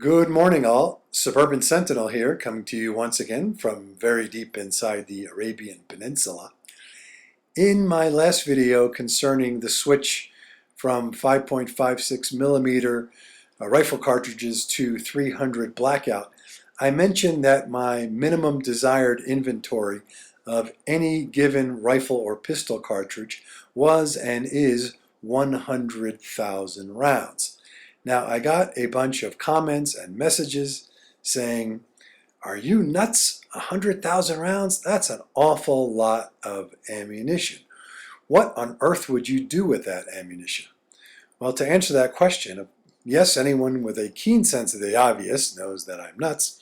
Good morning all. Suburban Sentinel here, coming to you once again from very deep inside the Arabian Peninsula. In my last video concerning the switch from 5.56 millimeter rifle cartridges to 300 blackout, I mentioned that my minimum desired inventory of any given rifle or pistol cartridge was and is 100,000 rounds. Now, I got a bunch of comments and messages saying, "Are you nuts? 100,000 rounds? That's an awful lot of ammunition. What on earth would you do with that ammunition?" Well, to answer that question, yes, anyone with a keen sense of the obvious knows that I'm nuts,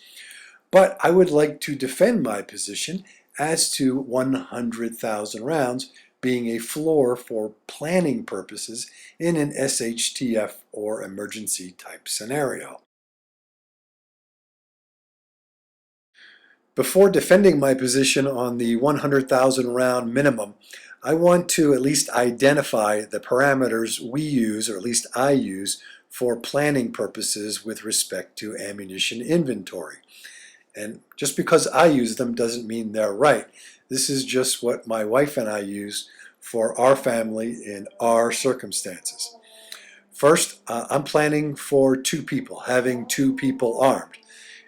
but I would like to defend my position as to 100,000 rounds being a floor for planning purposes in an SHTF or emergency type scenario. Before defending my position on the 100,000 round minimum, I want to at least identify the parameters we use, or at least I use, for planning purposes with respect to ammunition inventory. And just because I use them doesn't mean they're right. This is just what my wife and I use for our family in our circumstances. First, I'm planning for 2 people, having 2 people armed.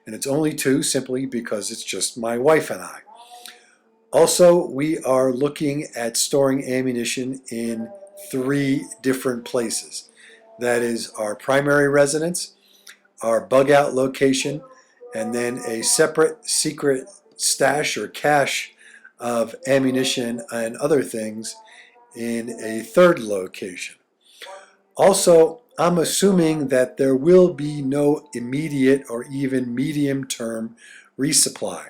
And it's only 2 simply because it's just my wife and I. Also, we are looking at storing ammunition in 3 different places. That is our primary residence, our bug out location, and then a separate secret stash or cache of ammunition and other things in a 3rd location. Also, I'm assuming that there will be no immediate or even medium-term resupply.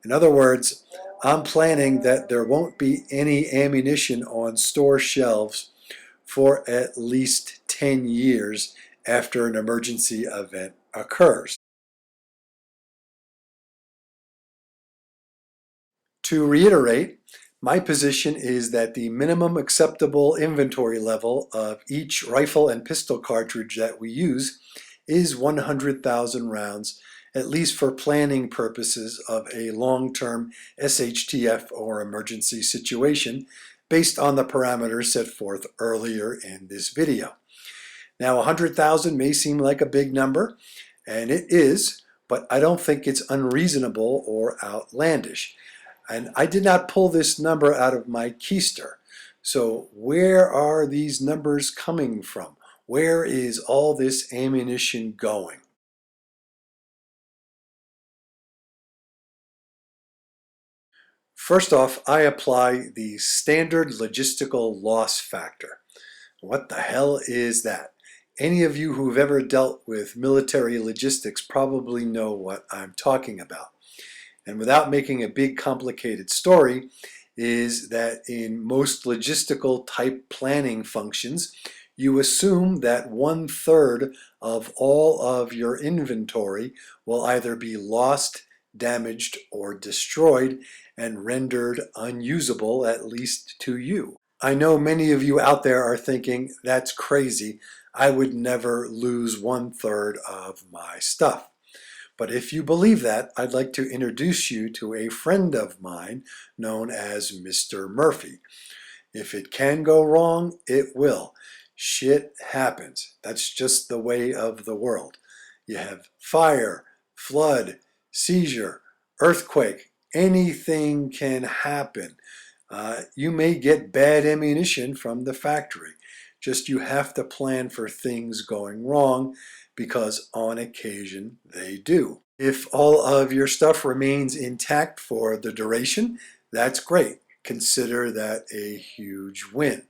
In other words, I'm planning that there won't be any ammunition on store shelves for at least 10 years after an emergency event occurs. To reiterate, my position is that the minimum acceptable inventory level of each rifle and pistol cartridge that we use is 100,000 rounds, at least for planning purposes of a long-term SHTF or emergency situation, based on the parameters set forth earlier in this video. Now, 100,000 may seem like a big number, and it is, but I don't think it's unreasonable or outlandish. And I did not pull this number out of my keister. So where are these numbers coming from? Where is all this ammunition going? First off, I apply the standard logistical loss factor. What the hell is that? Any of you who've ever dealt with military logistics probably know what I'm talking about. And without making a big complicated story, is that in most logistical type planning functions, you assume that 1/3 of all of your inventory will either be lost, damaged, or destroyed and rendered unusable, at least to you. I know many of you out there are thinking, that's crazy. I would never lose 1/3 of my stuff. But if you believe that, I'd like to introduce you to a friend of mine known as Mr. Murphy. If it can go wrong, it will. Shit happens. That's just the way of the world. You have fire, flood, seizure, earthquake. Anything can happen. You may get bad ammunition from the factory. Just you have to plan for things going wrong, because on occasion they do. If all of your stuff remains intact for the duration, that's great. Consider that a huge win.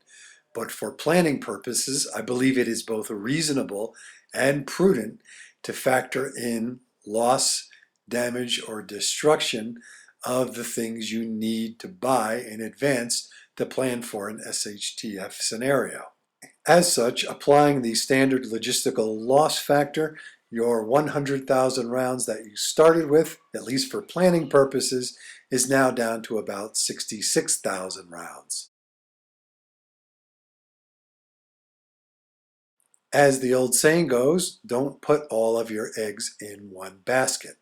But for planning purposes, I believe it is both reasonable and prudent to factor in loss, damage, or destruction of the things you need to buy in advance to plan for an SHTF scenario. As such, applying the standard logistical loss factor, your 100,000 rounds that you started with, at least for planning purposes, is now down to about 66,000 rounds. As the old saying goes, don't put all of your eggs in one basket.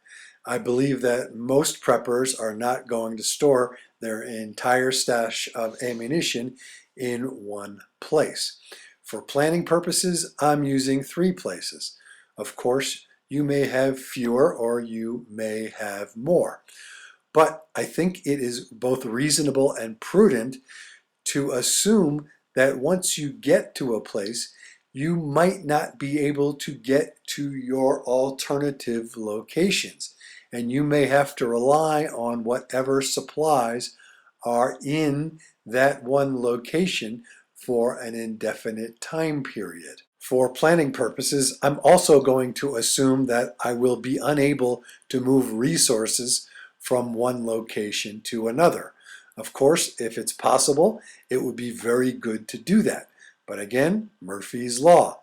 I believe that most preppers are not going to store their entire stash of ammunition in one place. For planning purposes, I'm using 3 places. Of course, you may have fewer or you may have more. But I think it is both reasonable and prudent to assume that once you get to a place, you might not be able to get to your alternative locations. And you may have to rely on whatever supplies are in that one location for an indefinite time period. For planning purposes, I'm also going to assume that I will be unable to move resources from one location to another. Of course, if it's possible, it would be very good to do that. But again, Murphy's Law.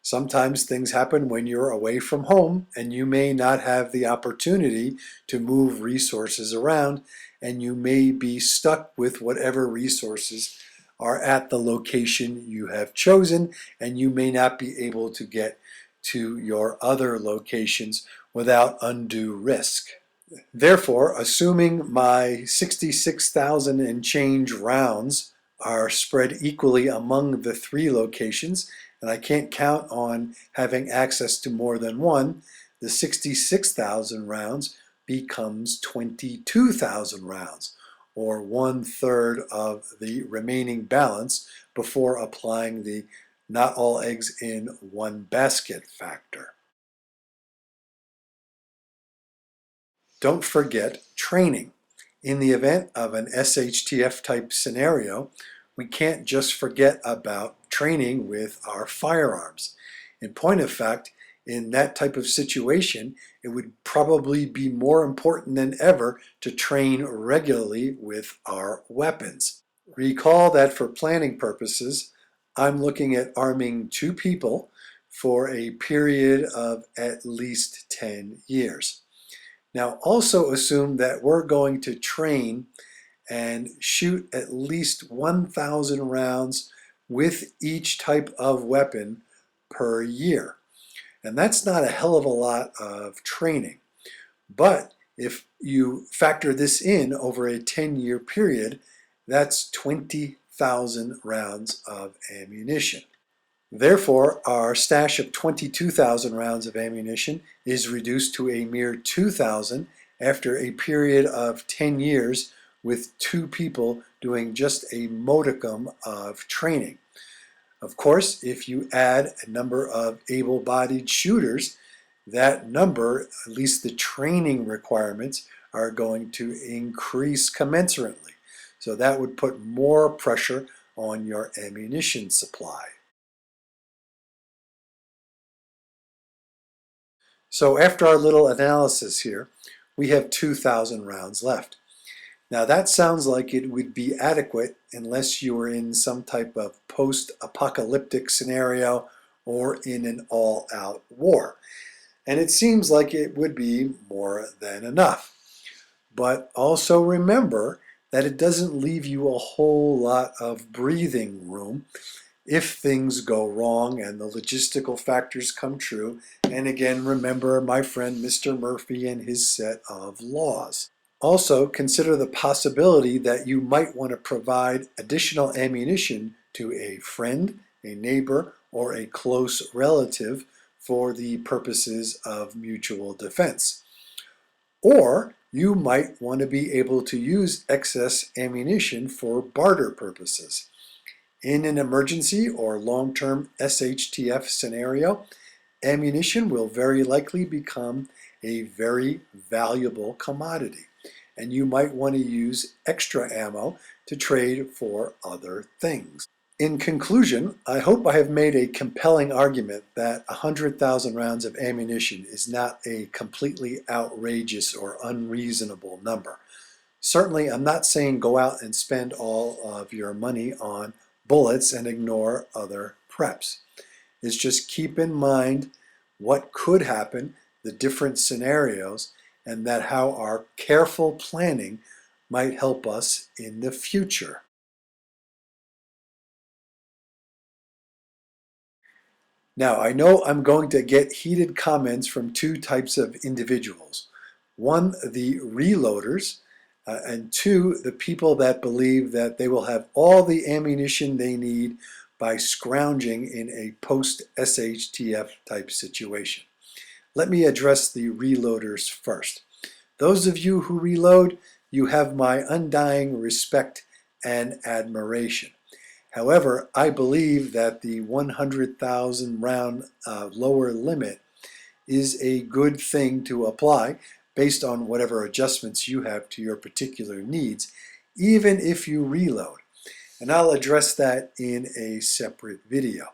Sometimes things happen when you're away from home and you may not have the opportunity to move resources around, and you may be stuck with whatever resources are at the location you have chosen, and you may not be able to get to your other locations without undue risk. Therefore, assuming my 66,000 and change rounds are spread equally among the 3 locations, and I can't count on having access to more than one, the 66,000 rounds becomes 22,000 rounds, or 1/3 of the remaining balance before applying the not all eggs in one basket factor. Don't forget training. In the event of an SHTF type scenario, we can't just forget about training with our firearms. In point of fact, in that type of situation, it would probably be more important than ever to train regularly with our weapons. Recall that for planning purposes, I'm looking at arming 2 people for a period of at least 10 years. Now also assume that we're going to train and shoot at least 1,000 rounds with each type of weapon per year. And that's not a hell of a lot of training. But if you factor this in over a 10-year period, that's 20,000 rounds of ammunition. Therefore, our stash of 22,000 rounds of ammunition is reduced to a mere 2,000 after a period of 10 years with 2 people doing just a modicum of training. Of course, if you add a number of able-bodied shooters, that number, at least the training requirements, are going to increase commensurately. So that would put more pressure on your ammunition supply. So after our little analysis here, we have 2,000 rounds left. Now that sounds like it would be adequate unless you were in some type of post-apocalyptic scenario or in an all-out war. And it seems like it would be more than enough. But also remember that it doesn't leave you a whole lot of breathing room if things go wrong and the logistical factors come true. And again, remember my friend Mr. Murphy and his set of laws. Also, consider the possibility that you might want to provide additional ammunition to a friend, a neighbor, or a close relative for the purposes of mutual defense. Or you might want to be able to use excess ammunition for barter purposes. In an emergency or long-term SHTF scenario, ammunition will very likely become a very valuable commodity, and you might want to use extra ammo to trade for other things. In conclusion, I hope I have made a compelling argument that 100,000 rounds of ammunition is not a completely outrageous or unreasonable number. Certainly, I'm not saying go out and spend all of your money on bullets and ignore other preps. It's just keep in mind what could happen, the different scenarios, and that how our careful planning might help us in the future. Now, I know I'm going to get heated comments from two types of individuals. One, the reloaders, and two, the people that believe that they will have all the ammunition they need by scrounging in a post-SHTF type situation. Let me address the reloaders first. Those of you who reload, you have my undying respect and admiration. However, I believe that the 100,000 round lower limit is a good thing to apply based on whatever adjustments you have to your particular needs, even if you reload. And I'll address that in a separate video.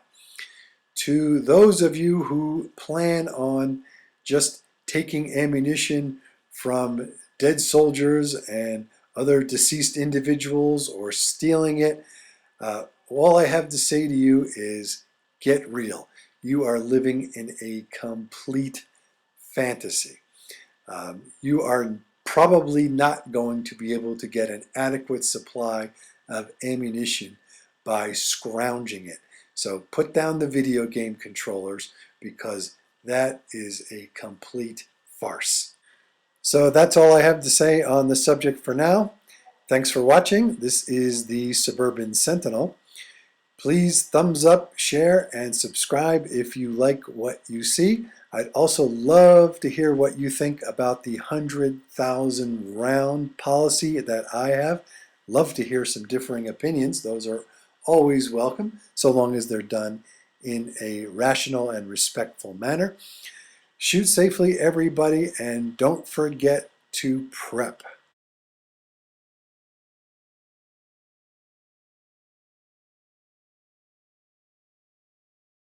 To those of you who plan on just taking ammunition from dead soldiers and other deceased individuals or stealing it, all I have to say to you is get real. You are living in a complete fantasy. You are probably not going to be able to get an adequate supply of ammunition by scrounging it. So put down the video game controllers because that is a complete farce. So that's all I have to say on the subject for now. Thanks for watching. This is the Suburban Sentinel. Please thumbs up, share, and subscribe if you like what you see. I'd also love to hear what you think about the 100,000 round policy that I have. Love to hear some differing opinions. Those are always welcome, so long as they're done in a rational and respectful manner. Shoot safely, everybody, and don't forget to prep.